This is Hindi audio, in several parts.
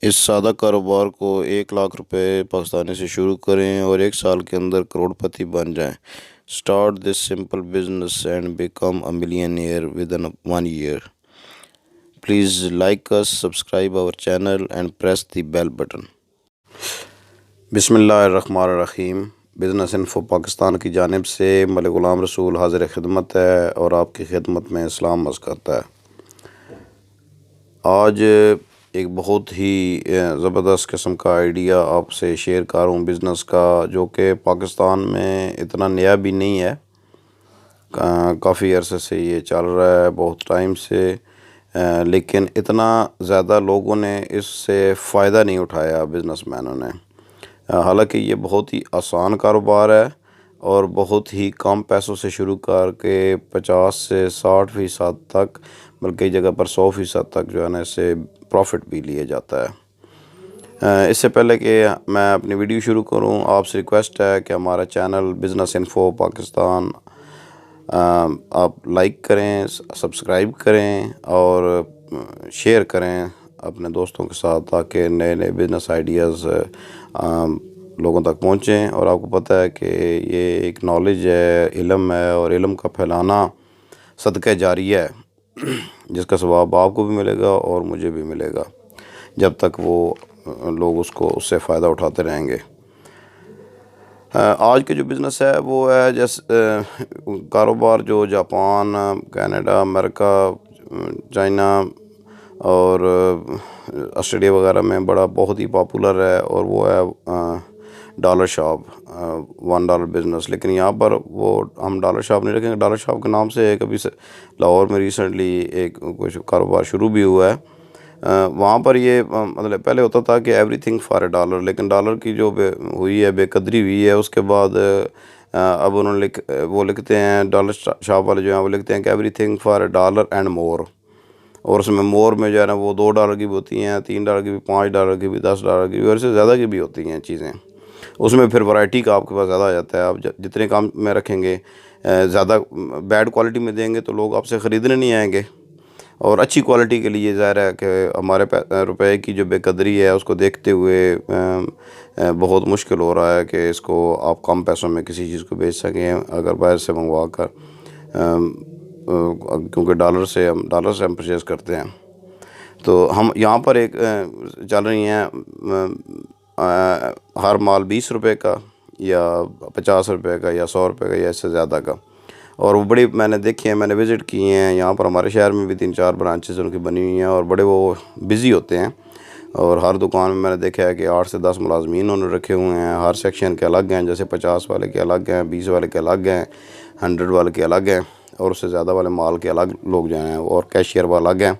इस सादा कारोबार को 1 लाख रुपए पाकिस्तानी से शुरू करें और 1 साल के अंदर करोड़पति बन जाएं। Start this simple business and become a millionaire within 1 year। Please like us, subscribe our channel and press the bell button. बिस्मिल्लाहिर्रहमानिर्रहीम। बिज़नेस इन्फो पाकिस्तान की जानिब से मलिक ग़ुलाम रसूल हाज़िर खिदमत है और आपकी खिदमत में इस्लाम अर्ज़ करता है। आज एक बहुत ही ज़बरदस्त किस्म का आइडिया आपसे शेयर कर रहा हूँ बिज़नेस का, जो कि पाकिस्तान में इतना नया भी नहीं है। काफ़ी अरसे से ये चल रहा है, बहुत टाइम से, लेकिन इतना ज़्यादा लोगों ने इससे फ़ायदा नहीं उठाया बिज़नेसमैनों ने। हालांकि ये बहुत ही आसान कारोबार है और बहुत ही कम पैसों से शुरू करके 50 से 60% तक, बल्कि कई जगह पर 100% तक जो है ना इससे प्रॉफिट भी लिया जाता है। इससे पहले कि मैं अपनी वीडियो शुरू करूं, आपसे रिक्वेस्ट है कि हमारा चैनल बिज़नेस इन्फो पाकिस्तान आप लाइक करें, सब्सक्राइब करें और शेयर करें अपने दोस्तों के साथ, ताकि नए नए बिज़नेस आइडियाज़ लोगों तक पहुँचें। और आपको पता है कि ये एक नॉलेज है, इल्म है, और इल्म का फैलाना सदका जारिया है, जिसका सवाब आपको भी मिलेगा और मुझे भी मिलेगा, जब तक वो लोग उससे फ़ायदा उठाते रहेंगे। आज के जो बिज़नेस है वो है जैसे कारोबार जो जापान, कनाडा, अमेरिका, चाइना और ऑस्ट्रेलिया वगैरह में बहुत ही पॉपुलर है, और वो है डॉलर शॉप, $1 बिज़नेस। लेकिन यहाँ पर वो हम डॉलर शॉप नहीं रखेंगे। डॉलर शॉप के नाम से एक अभी लाहौर में रिसेंटली एक कुछ कारोबार शुरू भी हुआ है। वहाँ पर ये मतलब पहले होता था कि एवरीथिंग फॉर $1, लेकिन डॉलर की जो हुई है, बेकदरी हुई है, उसके बाद अब उन्होंने वो लिखते हैं, डॉलर शॉप वाले जो हैं वो लिखते हैं कि एवरीथिंग फॉर $1 एंड मोर। और उसमें मोर में जो है ना वो $2 की भी होती हैं, $3 की भी, $5 की भी, $10 की भी, और इससे ज़्यादा की भी होती हैं चीज़ें। उसमें फिर वैरायटी का आपके पास ज़्यादा आ जाता है। आप जितने काम में रखेंगे, ज़्यादा बैड क्वालिटी में देंगे तो लोग आपसे ख़रीदने नहीं आएंगे, और अच्छी क्वालिटी के लिए ज़ाहिर है कि हमारे रुपए की जो बेकदरी है उसको देखते हुए बहुत मुश्किल हो रहा है कि इसको आप कम पैसों में किसी चीज़ को बेच सकें अगर बाहर से मंगवा कर, क्योंकि डॉलर से हम परचेज़ करते हैं। तो हम यहाँ पर एक चल रही हैं हर माल ₹20 का या ₹50 का या ₹100 का या इससे ज़्यादा का। और वो बड़ी मैंने देखी हैं, मैंने विज़िट किए हैं। यहाँ पर हमारे शहर में भी 3-4 ब्रांचेज़ उनकी बनी हुई हैं और बड़े वो बिज़ी होते हैं। और हर दुकान में मैंने देखा है कि 8 से 10 मुलाज़मीन उन्होंने रखे हुए हैं। हर सेक्शन के अलग हैं, जैसे 50 वाले के अलग हैं, 20 वाले के अलग हैं, 100 वाले के अलग हैं, और उससे ज़्यादा वाले माल के अलग लोग जो हैं, और कैशियर वाला अलग हैं।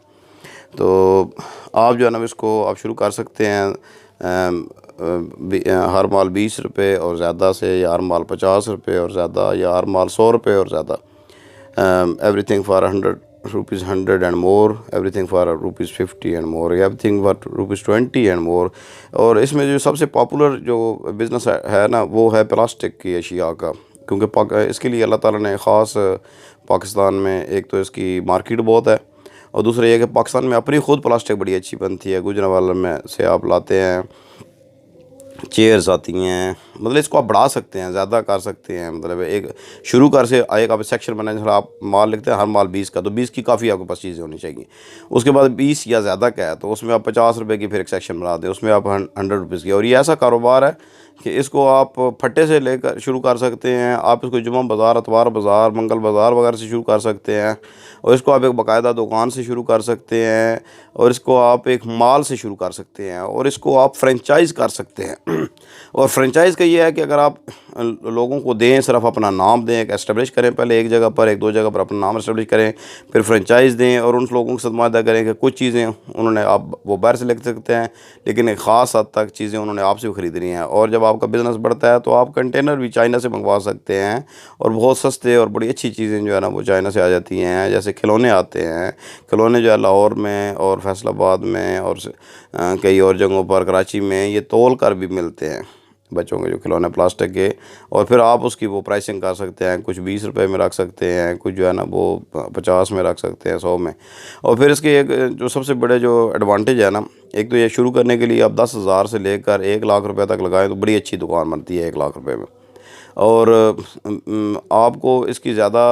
तो आप जो है ना इसको आप शुरू कर सकते हैं हर माल ₹20 और ज़्यादा से, या हर माल ₹50 और ज़्यादा, या हर माल ₹100 और ज़्यादा। Everything for ₹100 100 and more, everything for ₹50 and more, everything for ₹20 and more. और इसमें जो सबसे पॉपुलर जो बिज़नेस है ना वो है प्लास्टिक की अशिया का, क्योंकि इसके लिए अल्लाह ताला ने ख़ास पाकिस्तान में, एक तो इसकी मार्केट बहुत है, और दूसरा ये कि पाकिस्तान में अपनी ख़ुद प्लास्टिक बड़ी अच्छी बनती है। गुजरांवाला में से आप लाते हैं, चेयर्स आती हैं, मतलब इसको आप बढ़ा सकते हैं, ज़्यादा कर सकते हैं। मतलब एक शुरू कर से एक आप सेक्शन बनाए, जैसे आप माल लिखते हैं हर माल 20 का, तो 20 की काफ़ी आपके पास चीज़ें होनी चाहिए। उसके बाद 20 या ज़्यादा का है तो उसमें आप ₹50 की फिर एक सेक्शन बना दें, उसमें आप ₹100 की। और ये ऐसा कारोबार है कि इसको आप फट्टे से लेकर शुरू कर सकते हैं। आप इसको जुम्मा बाज़ार, इतवार बाज़ार, मंगल बाज़ार वगैरह से शुरू कर सकते हैं, और इसको आप एक बाकायदा दुकान से शुरू कर सकते हैं, और इसको आप एक माल से शुरू कर सकते हैं, और इसको आप फ्रेंचाइज़ कर सकते हैं। और फ्रेंचाइज़ का ये है कि अगर आप लोगों को दें, सिर्फ अपना नाम दें, एक एस्टेब्लिश करें, पहले एक जगह पर, 1-2 जगह पर अपना नाम एस्टेब्लिश करें, फिर फ्रेंचाइज़ दें, और उन लोगों के साथ वादा करें कि कुछ चीज़ें उन्होंने आप वो बाहर से लिख सकते हैं, लेकिन एक ख़ास हद तक चीज़ें उन्होंने आपसे भी ख़रीदनी हैं। और जब आपका बिज़नेस बढ़ता है तो आप कंटेनर भी चाइना से मंगवा सकते हैं, और बहुत सस्ते और बड़ी अच्छी चीज़ें जो है ना वो चाइना से आ जाती हैं। जैसे खिलौने आते हैं, खिलौने जो है लाहौर में और फैसलाबाद में और कई और जगहों पर, कराची में, ये तोल कर भी मिलते हैं। बच्चों के जो खिलौने प्लास्टिक के, और फिर आप उसकी वो प्राइसिंग कर सकते हैं, कुछ 20 रुपए में रख सकते हैं, कुछ जो है ना वो 50 में रख सकते हैं, 100 में। और फिर इसके एक जो सबसे बड़े जो एडवांटेज है ना, एक तो ये शुरू करने के लिए आप 10,000 से लेकर 1 लाख रुपए तक लगाएं तो बड़ी अच्छी दुकान बनती है 1 लाख रुपए में। और आपको इसकी ज़्यादा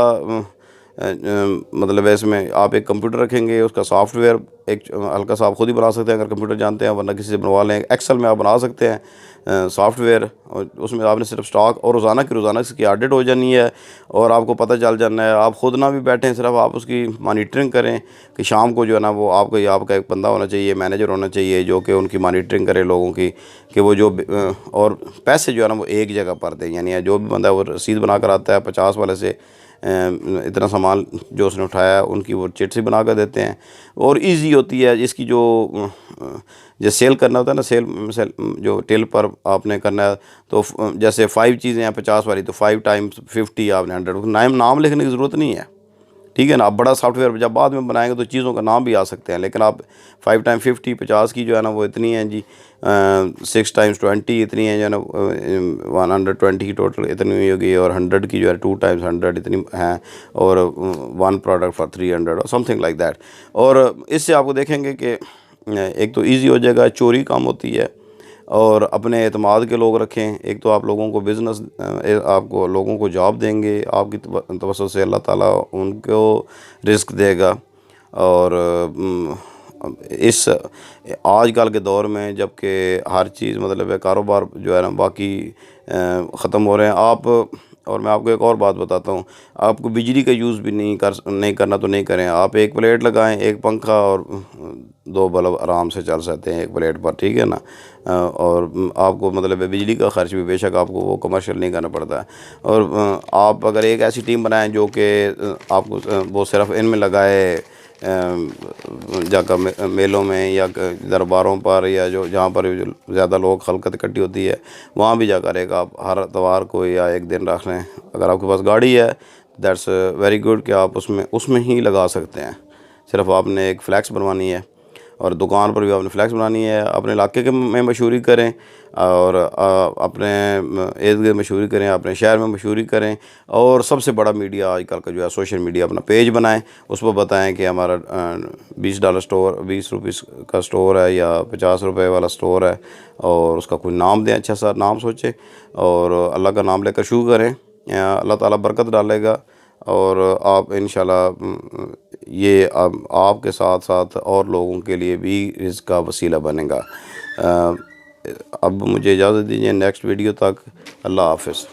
मतलब इसमें आप एक कंप्यूटर रखेंगे, उसका सॉफ्टवेयर एक हल्का सा आप खुद ही बना सकते हैं अगर कंप्यूटर जानते हैं, वरना किसी से बनवा लें। एक्सेल में आप बना सकते हैं सॉफ्टवेयर, और उसमें आपने सिर्फ स्टॉक और रोज़ाना इसकी ऑडिट हो जानी है और आपको पता चल जाना है। आप खुद ना भी बैठें, सिर्फ आप उसकी मॉनिटरिंग करें कि शाम को जो है ना वो आपका एक बंदा होना चाहिए, मैनेजर होना चाहिए जो कि उनकी मॉनिटरिंग करे लोगों की, कि वो जो और पैसे जो है ना वो एक जगह पर दें। यानी जो भी बंदा वो रसीद बना कर आता है 50 वाले से इतना सामान जो उसने उठाया उनकी वो चिट सी बना कर देते हैं, और इजी होती है। इसकी जो सेल करना होता है ना, सेल जो टेल पर आपने करना है, तो जैसे 5 चीज़ें हैं 50 वाली, तो 5 टाइम्स 50 आपने 100, नाम लिखने की ज़रूरत नहीं है, ठीक है ना। आप बड़ा सॉफ्टवेयर जब बाद में बनाएंगे तो चीज़ों का नाम भी आ सकते हैं, लेकिन आप 5 टाइम 50 50 की जो है ना वो इतनी है जी, 6 टाइम्स 20 इतनी है जो है ना, 120 की टोटल इतनी हुई होगी, और 100 की जो है 2 टाइम्स 100 इतनी है, और 1 प्रोडक्ट फॉर 300 और समथिंग लाइक दैट। और इससे आपको देखेंगे कि एक तो ईजी हो जाएगा, चोरी कम होती है, और अपने एतमाद के लोग रखें। एक तो आप लोगों को बिज़नेस, आपको लोगों को जॉब देंगे, आपकी तवज्जुह से अल्लाह ताला उनको रिस्क देगा। और इस आजकल के दौर में जबकि हर चीज़ मतलब है, कारोबार जो है ना बाकी ख़त्म हो रहे हैं। आप, और मैं आपको एक और बात बताता हूँ, आपको बिजली का यूज़ भी नहीं करना तो नहीं करें। आप एक प्लेट लगाएं, एक पंखा और 2 बल्ब आराम से चल सकते हैं एक प्लेट पर, ठीक है ना। और आपको मतलब बिजली का खर्च भी बेशक आपको वो कमर्शियल नहीं करना पड़ता है। और आप अगर एक ऐसी टीम बनाएं जो कि आपको वो सिर्फ इनमें लगाए, जाकर मेलों में या दरबारों पर, या जो जहाँ पर ज़्यादा लोग खलकत इकट्ठी होती है वहाँ भी जाकर एक आप हर इतवार को या एक दिन रख लें। अगर आपके पास गाड़ी है दैट्स वेरी गुड कि आप उसमें ही लगा सकते हैं। सिर्फ आपने एक फ्लैक्स बनवानी है, और दुकान पर भी आपने फ्लैक्स बनानी है। अपने इलाके में मशहूरी करें, और अपने इर्द गिर्द मशहूरी करें, अपने शहर में मशहूरी करें। और सबसे बड़ा मीडिया आजकल का जो है सोशल मीडिया, अपना पेज बनाएं, उस पर बताएं कि हमारा $20 स्टोर, 20 रुपीज़ का स्टोर है या 50 रुपये वाला स्टोर है, और उसका कोई नाम दें, अच्छा सा नाम सोचें, और अल्लाह का नाम लेकर शुरू करें। अल्लाह ताला बरकत डालेगा, और आप इंशाल्लाह ये आपके साथ साथ और लोगों के लिए भी रिज़्क़ का वसीला बनेगा। अब मुझे इजाज़त दीजिए, नेक्स्ट वीडियो तक अल्लाह हाफ़िज़।